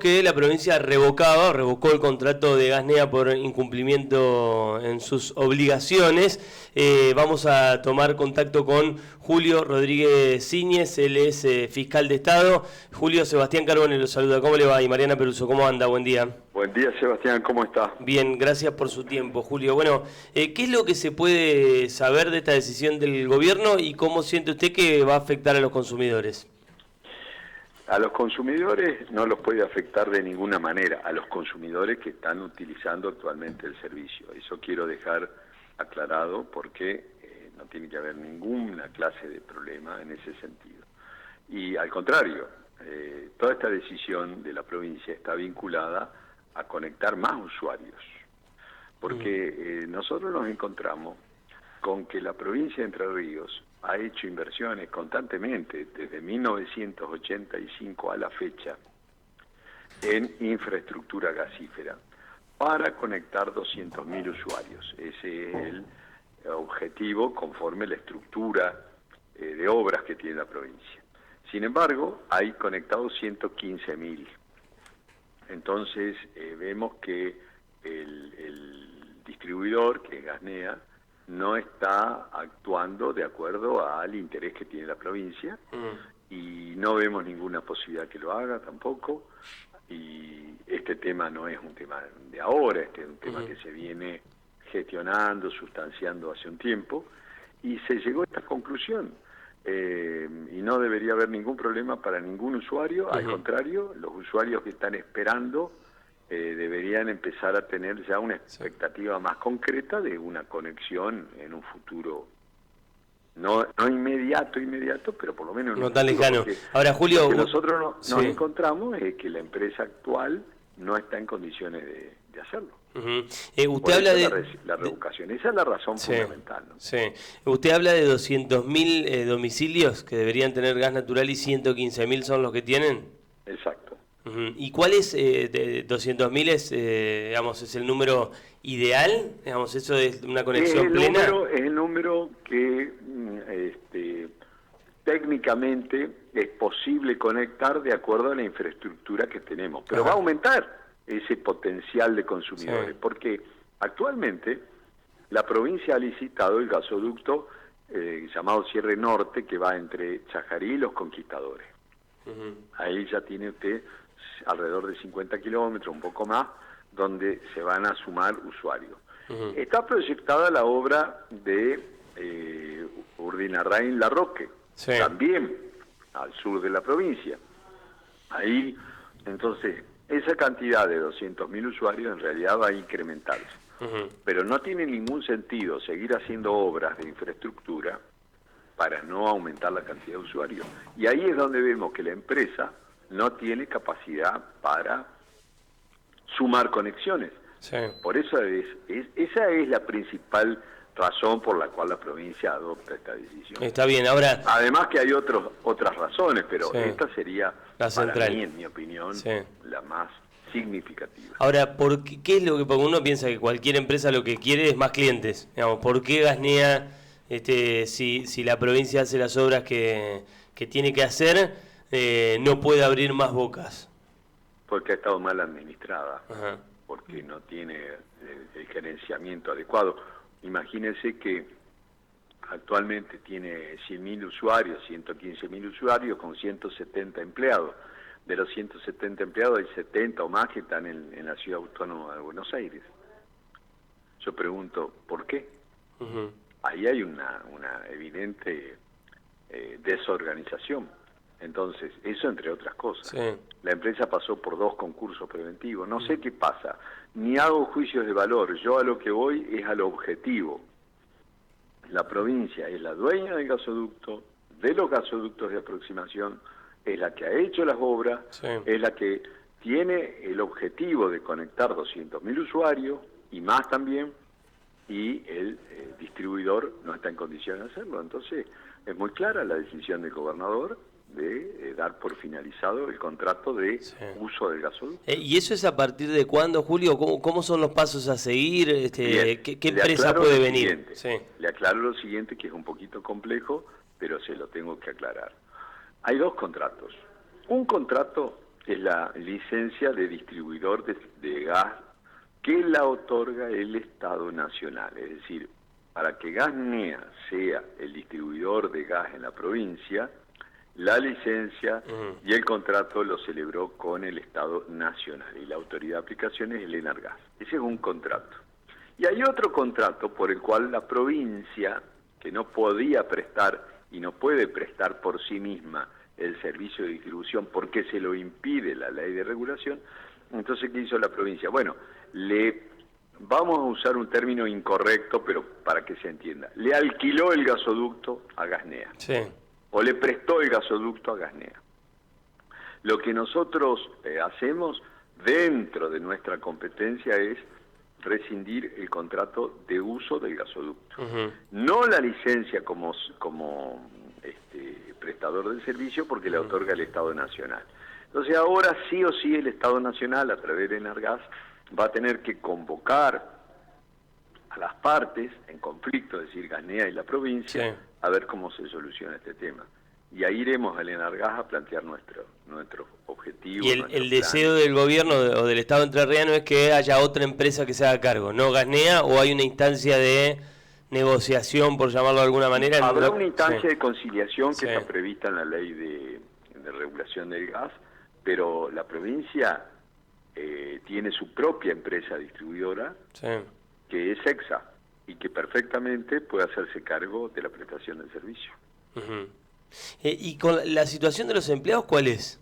Que la provincia revocó el contrato de Gasnea por incumplimiento en sus obligaciones. Vamos a tomar contacto con Julio Rodríguez Síñez, él es fiscal de Estado. Julio, Sebastián Carbone lo saluda. ¿Cómo le va? Y Mariana Peruso, ¿cómo anda? Buen día. Buen día, Sebastián, ¿cómo está? Bien, gracias por su tiempo, Julio. Bueno, ¿qué es lo que se puede saber de esta decisión del gobierno y cómo siente usted que va a afectar a los consumidores? A los consumidores no los puede afectar de ninguna manera, a los consumidores que están utilizando actualmente el servicio. Eso quiero dejar aclarado porque no tiene que haber ninguna clase de problema en ese sentido. Y al contrario, toda esta decisión de la provincia está vinculada a conectar más usuarios, porque nosotros nos encontramos con que la provincia de Entre Ríos ha hecho inversiones constantemente desde 1985 a la fecha en infraestructura gasífera para conectar 200.000 usuarios. Ese es el objetivo conforme la estructura de obras que tiene la provincia. Sin embargo, hay conectados 115.000. Entonces vemos que el distribuidor, que es Gasnea, no está actuando de acuerdo al interés que tiene la provincia y no vemos ninguna posibilidad que lo haga tampoco. Y este tema no es un tema de ahora, este es un tema que se viene gestionando, sustanciando hace un tiempo, y se llegó a esta conclusión. Y no debería haber ningún problema para ningún usuario, al contrario, los usuarios que están esperando deberían empezar a tener ya una expectativa más concreta de una conexión en un futuro no inmediato, pero por lo menos en no un tan futuro, lejano. porque Ahora, Julio, nosotros nos encontramos es que la empresa actual no está en condiciones de hacerlo. Usted habla de la revocación, esa es la razón fundamental, ¿no? Sí. Usted habla de 200.000 domicilios que deberían tener gas natural y 115.000 son los que tienen. Exacto. ¿Y cuál es, de 200.000 es, digamos, es el número ideal? Digamos, ¿eso es una conexión plena? Es el número que técnicamente es posible conectar de acuerdo a la infraestructura que tenemos, pero va a aumentar ese potencial de consumidores, porque actualmente la provincia ha licitado el gasoducto llamado Cierre Norte, que va entre Chajarí y Los Conquistadores. Ahí ya tiene usted alrededor de 50 kilómetros, un poco más, donde se van a sumar usuarios. Está proyectada la obra de Urdinarrain-La Roque, también al sur de la provincia. Ahí, entonces, esa cantidad de 200.000 usuarios en realidad va a incrementarse. Pero no tiene ningún sentido seguir haciendo obras de infraestructura para no aumentar la cantidad de usuarios. Y ahí es donde vemos que la empresa no tiene capacidad para sumar conexiones. Por eso esa es la principal razón por la cual la provincia adopta esta decisión. Está bien, ahora... Además que hay otras razones, pero esta sería, la central, para mí, en mi opinión, la más significativa. Ahora, ¿qué es lo que, porque uno piensa que cualquier empresa lo que quiere es más clientes? Digamos, ¿por qué Gasnea, si la provincia hace las obras que tiene que hacer, no puede abrir más bocas? Porque ha estado mal administrada, porque no tiene el gerenciamiento adecuado. Imagínense que actualmente tiene 100.000 usuarios, 115.000 usuarios con 170 empleados. De los 170 empleados hay 70 o más que están en la Ciudad Autónoma de Buenos Aires. Yo pregunto, ¿por qué? Ahí hay una evidente desorganización. Entonces, eso entre otras cosas. La empresa pasó por 2 concursos preventivos. No sé qué pasa. Ni hago juicios de valor. Yo a lo que voy es al objetivo. La provincia es la dueña del gasoducto, de los gasoductos de aproximación, es la que ha hecho las obras, es la que tiene el objetivo de conectar 200.000 usuarios y más también, y el distribuidor no está en condiciones de hacerlo. Entonces, es muy clara la decisión del gobernador de dar por finalizado el contrato de uso del gasoducto. ¿Y eso es a partir de cuándo, Julio? ¿Cómo son los pasos a seguir? ¿Qué empresa puede venir? Le aclaro lo siguiente, que es un poquito complejo, pero se lo tengo que aclarar. Hay 2 contratos. Un contrato es la licencia de distribuidor de gas que la otorga el Estado Nacional. Es decir, para que Gasnea sea el distribuidor de gas en la provincia, la licencia y el contrato lo celebró con el Estado Nacional y la autoridad de aplicación es el Enargas. Ese es un contrato. Y hay otro contrato por el cual la provincia, que no podía prestar y no puede prestar por sí misma el servicio de distribución porque se lo impide la ley de regulación, entonces ¿qué hizo la provincia? Bueno, vamos a usar un término incorrecto, pero para que se entienda, le alquiló el gasoducto a Gasnea. Sí. O le prestó el gasoducto a Gasnea. Lo que nosotros hacemos dentro de nuestra competencia es rescindir el contrato de uso del gasoducto. No la licencia como prestador del servicio porque le otorga el Estado Nacional. Entonces ahora sí o sí el Estado Nacional, a través de Enargas, va a tener que convocar a las partes en conflicto, es decir, Gasnea y la provincia, sí, a ver cómo se soluciona este tema. Y ahí iremos al Enargas a plantear nuestro objetivo. Y el deseo del gobierno o del Estado entrerriano es que haya otra empresa que se haga cargo, ¿no Gasnea? ¿O hay una instancia de negociación, por llamarlo de alguna manera? Habrá una instancia, sí, de conciliación que, sí, está prevista en la ley de regulación del gas, pero la provincia tiene su propia empresa distribuidora, sí, que es EXA, y que perfectamente puede hacerse cargo de la prestación del servicio. ¿Y con la situación de los empleados cuál es?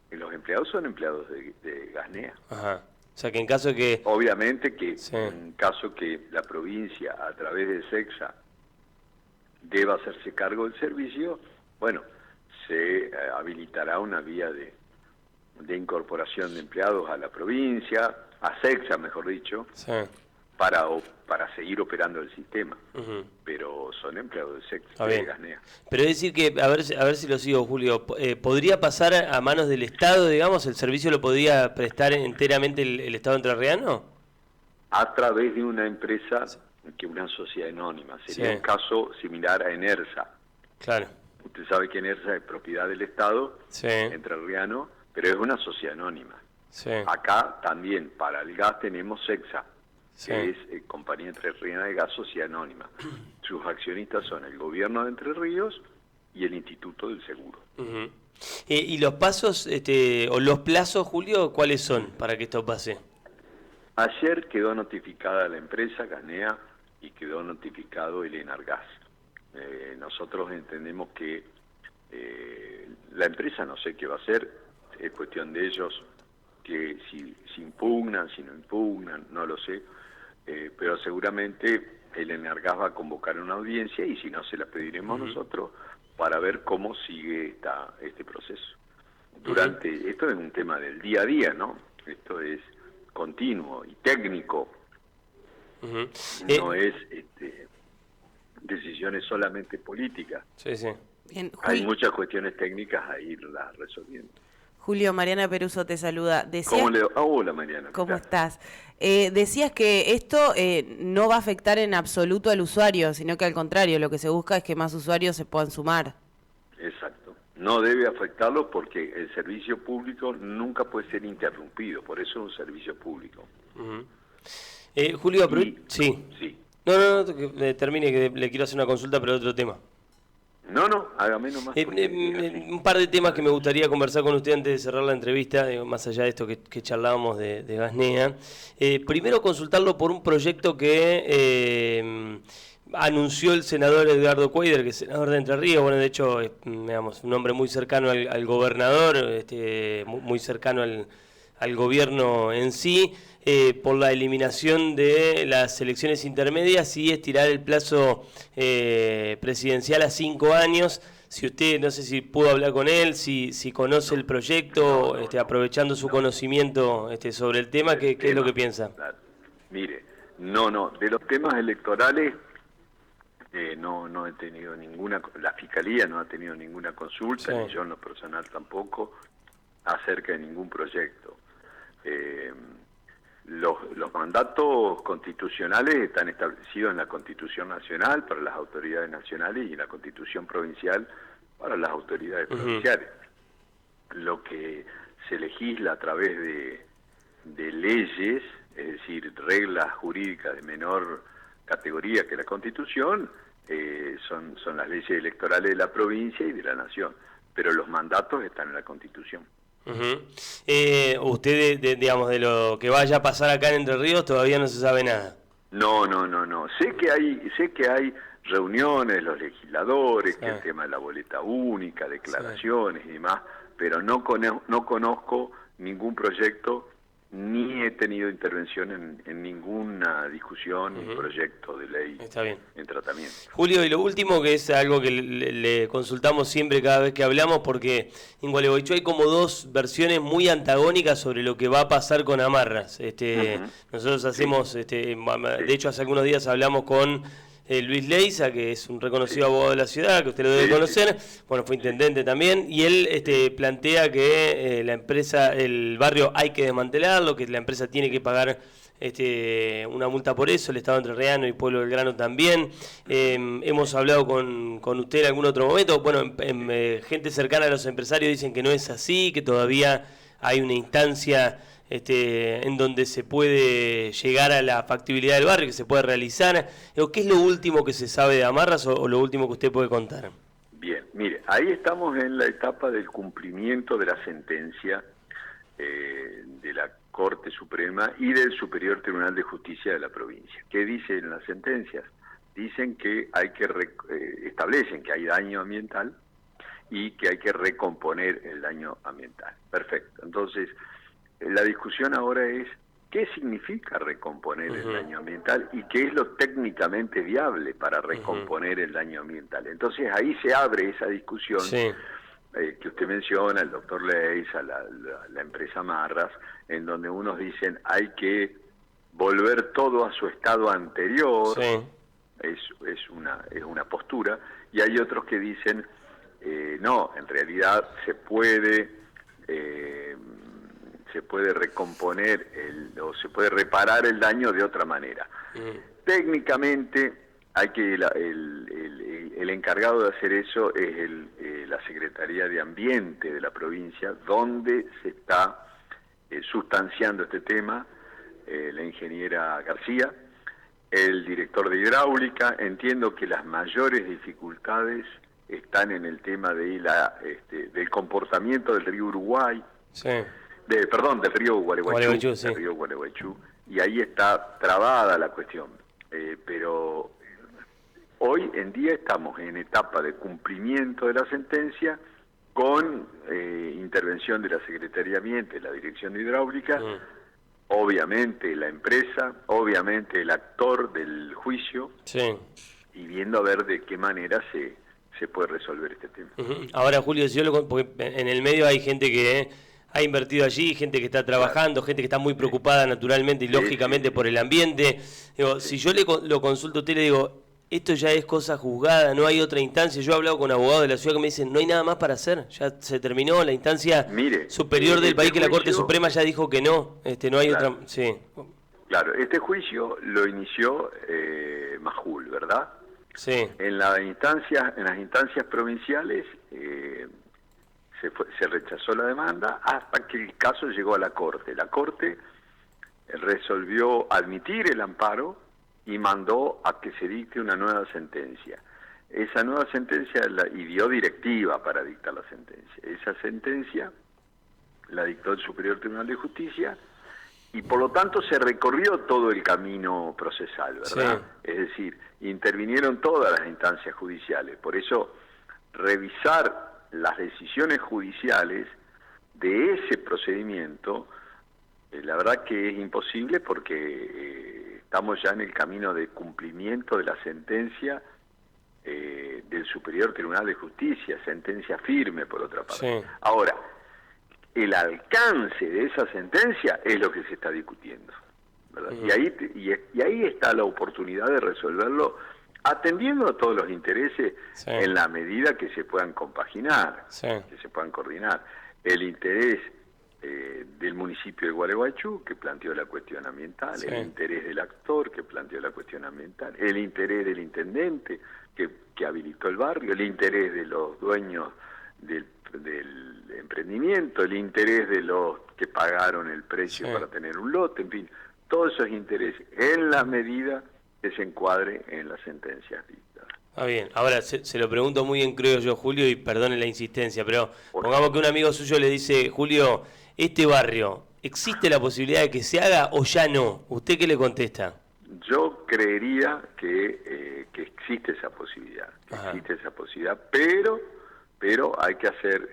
Los empleados son empleados de Gasnea. Ajá. O sea que en caso de que... Obviamente que, sí, en caso que la provincia, a través de SEXA, deba hacerse cargo del servicio, bueno, se habilitará una vía de incorporación de empleados a la provincia, a SEXA mejor dicho, sí, para seguir operando el sistema. Pero son empleados de SEXA, de Gasnea. Pero es decir que, a ver si lo sigo, Julio, ¿podría pasar a manos del Estado, digamos? ¿El servicio lo podría prestar enteramente el Estado entrerriano? A través de una empresa, que una sociedad anónima. Sería, sí, un caso similar a Enersa. Claro. Usted sabe que Enersa es propiedad del Estado, sí, entrerriano, pero es una sociedad anónima. Sí. Acá también, para el gas tenemos SEXA, sí, que es Compañía Entrerriana de Gas, Sociedad Anónima. Sus accionistas son el Gobierno de Entre Ríos y el Instituto del Seguro. ¿Y los pasos, o los plazos, Julio, cuáles son para que esto pase? Ayer quedó notificada la empresa Gasnea y quedó notificado el Enargas. Nosotros entendemos que la empresa no sé qué va a hacer, es cuestión de ellos, que si impugnan, si no impugnan, no lo sé, pero seguramente el Enargas va a convocar una audiencia y si no se la pediremos nosotros para ver cómo sigue este proceso. Esto es un tema del día a día, ¿no? Esto es continuo y técnico, no es decisiones solamente políticas. Sí, sí. Bien, hay muchas cuestiones técnicas a irlas resolviendo. Julio, Mariana Peruso te saluda. Hola, Mariana. ¿Cómo estás? Decías que esto no va a afectar en absoluto al usuario, sino que al contrario, lo que se busca es que más usuarios se puedan sumar. Exacto. No debe afectarlo porque el servicio público nunca puede ser interrumpido, por eso es un servicio público. Julio, sí. Sí. No, que termine, que le quiero hacer una consulta, pero de otro tema. No, hágame nomás. Un par de temas que me gustaría conversar con usted antes de cerrar la entrevista, más allá de esto que charlábamos de Gasnea. Primero consultarlo por un proyecto que anunció el senador Edgardo Cuader, que es senador de Entre Ríos, bueno, de hecho, digamos, un hombre muy cercano al gobernador, muy cercano al gobierno en sí, por la eliminación de las elecciones intermedias y estirar el plazo presidencial a 5 años. Si usted, no sé si pudo hablar con él, si conoce el proyecto, aprovechando su conocimiento sobre el tema, ¿qué es lo que piensa? Mire, de los temas electorales no he tenido ninguna, la Fiscalía no ha tenido ninguna consulta, sí, ni yo en lo personal tampoco, acerca de ningún proyecto. Los mandatos constitucionales están establecidos en la Constitución Nacional para las autoridades nacionales y en la Constitución Provincial para las autoridades provinciales. lo que se legisla a través de leyes, es decir, reglas jurídicas de menor categoría que la Constitución, son las leyes electorales de la provincia y de la nación, pero los mandatos están en la Constitución. Usted, digamos, de lo que vaya a pasar acá en Entre Ríos todavía no se sabe nada. No. Sé que hay reuniones de los legisladores, que el tema de la boleta única, declaraciones y demás, pero no conozco ningún proyecto, ni he tenido intervención en ninguna discusión ni proyecto de ley en tratamiento. Julio, y lo último, que es algo que le consultamos siempre cada vez que hablamos, porque en Gualeguaychú hay como dos versiones muy antagónicas sobre lo que va a pasar con amarras. Nosotros hacemos, de hecho hace algunos días hablamos con Luis Leiza, que es un reconocido abogado de la ciudad, que usted lo debe conocer, bueno, fue intendente también, y él plantea que la empresa, el barrio hay que desmantelarlo, que la empresa tiene que pagar una multa por eso, el Estado Entrerriano y Pueblo Belgrano también. Hemos hablado con usted en algún otro momento, bueno, gente cercana a los empresarios dicen que no es así, que todavía hay una instancia en donde se puede llegar a la factibilidad del barrio, que se puede realizar. ¿Qué es lo último que se sabe de amarras o lo último que usted puede contar? Bien, mire, ahí estamos en la etapa del cumplimiento de la sentencia de la Corte Suprema y del Superior Tribunal de Justicia de la provincia. ¿Qué dicen las sentencias? Dicen que establecen que hay daño ambiental y que hay que recomponer el daño ambiental. Perfecto. Entonces, la discusión ahora es qué significa recomponer el daño ambiental y qué es lo técnicamente viable para recomponer el daño ambiental. Entonces ahí se abre esa discusión que usted menciona, el doctor Leiza, la empresa Marras, en donde unos dicen hay que volver todo a su estado anterior, es una postura, y hay otros que dicen no, en realidad se puede recomponer o se puede reparar el daño de otra manera. Técnicamente hay que el encargado de hacer eso es la Secretaría de Ambiente de la provincia, donde se está sustanciando este tema, la ingeniera García, el director de hidráulica. Entiendo que las mayores dificultades están en el tema del comportamiento del río Uruguay, del río Gualeguaychú, y ahí está trabada la cuestión. Pero hoy en día estamos en etapa de cumplimiento de la sentencia con intervención de la Secretaría de Ambiente, la Dirección de Hidráulica, obviamente la empresa, obviamente el actor del juicio, y viendo a ver de qué manera se puede resolver este tema. Ahora, Julio, porque en el medio hay gente que ha invertido allí, gente que está trabajando, gente que está muy preocupada naturalmente y lógicamente por el ambiente. Digo, si yo lo consulto a usted, le digo, esto ya es cosa juzgada, no hay otra instancia. Yo he hablado con abogados de la ciudad que me dicen, no hay nada más para hacer, ya se terminó la instancia superior del país, que la Corte Suprema ya dijo que no, no hay otra. Claro, este juicio lo inició Majul, ¿verdad? En las instancias provinciales se rechazó la demanda hasta que el caso llegó a la Corte. La Corte resolvió admitir el amparo y mandó a que se dicte una nueva sentencia. Esa nueva sentencia y dio directiva para dictar la sentencia. Esa sentencia la dictó el Superior Tribunal de Justicia y por lo tanto se recorrió todo el camino procesal, ¿verdad? Es decir, intervinieron todas las instancias judiciales. Por eso, revisar las decisiones judiciales de ese procedimiento, la verdad que es imposible porque estamos ya en el camino de cumplimiento de la sentencia del Superior Tribunal de Justicia, sentencia firme por otra parte. Ahora, el alcance de esa sentencia es lo que se está discutiendo, ¿verdad? Y ahí está la oportunidad de resolverlo atendiendo a todos los intereses en la medida que se puedan compaginar, que se puedan coordinar. El interés del municipio de Gualeguaychú, que planteó la cuestión ambiental, el interés del actor, que planteó la cuestión ambiental, el interés del intendente, que habilitó el barrio, el interés de los dueños del emprendimiento, el interés de los que pagaron el precio para tener un lote, en fin, todos esos intereses, en la medida que se encuadre en las sentencias dictadas. Ah, bien. Ahora, se lo pregunto muy en criollo, Julio, y perdone la insistencia, pero pongamos que un amigo suyo le dice, Julio, este barrio, ¿existe la posibilidad de que se haga o ya no? ¿Usted qué le contesta? Yo creería que existe esa posibilidad, pero hay que hacer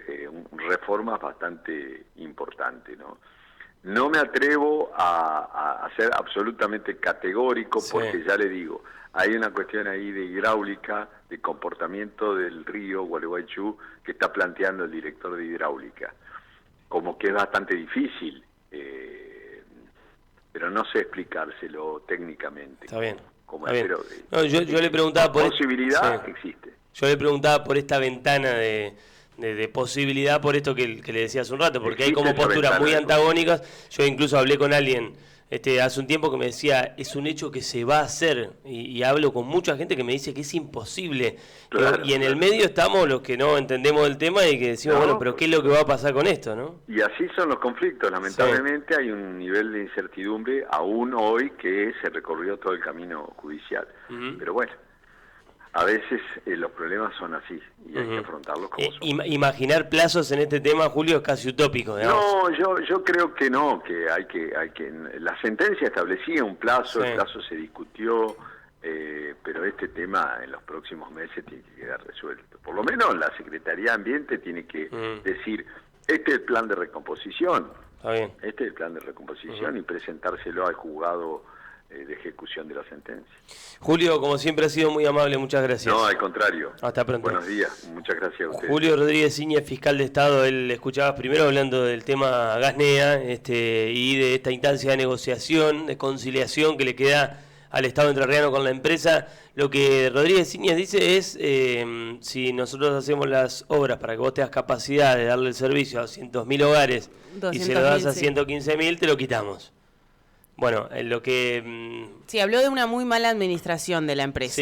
reformas bastante importantes, ¿no? No me atrevo a ser absolutamente categórico porque ya le digo, hay una cuestión ahí de hidráulica, de comportamiento del río Gualeguaychú que está planteando el director de hidráulica, como que es bastante difícil, pero no sé explicárselo técnicamente. Está bien. Está bien. No, yo le preguntaba por posibilidad existe. Yo le preguntaba por esta ventana de posibilidad, por esto que le decía hace un rato, porque hay como posturas muy antagónicas. Yo incluso hablé con alguien hace un tiempo que me decía, es un hecho que se va a hacer, y hablo con mucha gente que me dice que es imposible. Claro, y en el medio estamos los que no entendemos el tema y que decimos, bueno, pero ¿qué es lo que va a pasar con esto, no? Y así son los conflictos, lamentablemente hay un nivel de incertidumbre aún hoy que se recorrió todo el camino judicial. Pero bueno, a veces los problemas son así y hay que afrontarlos como son. Imaginar plazos en este tema, Julio, es casi utópico, digamos. No, yo creo que no, que hay que la sentencia establecía un plazo, el plazo se discutió, pero este tema en los próximos meses tiene que quedar resuelto. Por lo menos la Secretaría de Ambiente tiene que decir, este es el plan de recomposición, y presentárselo al juzgado de ejecución de la sentencia. Julio, como siempre ha sido muy amable, muchas gracias. No, al contrario. Hasta pronto. Buenos días, muchas gracias a ustedes. Julio Rodríguez Síñez, fiscal de Estado, él escuchaba primero hablando del tema Gasnea y de esta instancia de negociación, de conciliación que le queda al Estado entrerriano con la empresa. Lo que Rodríguez Síñez dice es, si nosotros hacemos las obras para que vos tengas capacidad de darle el servicio a 200.000 hogares y se lo das a 115.000, te lo quitamos. Bueno, lo que... Sí, habló de una muy mala administración de la empresa.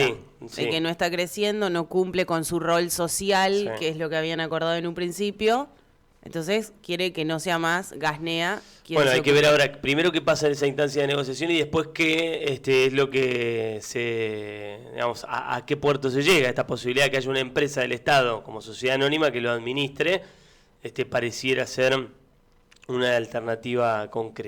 Sí. De que no está creciendo, no cumple con su rol social, que es lo que habían acordado en un principio. Entonces, quiere que no sea más Gasnea. Bueno, hay que ver ahora, primero qué pasa en esa instancia de negociación y después qué es lo que digamos, a qué puerto se llega. Esta posibilidad de que haya una empresa del Estado como sociedad anónima que lo administre, pareciera ser una alternativa concreta.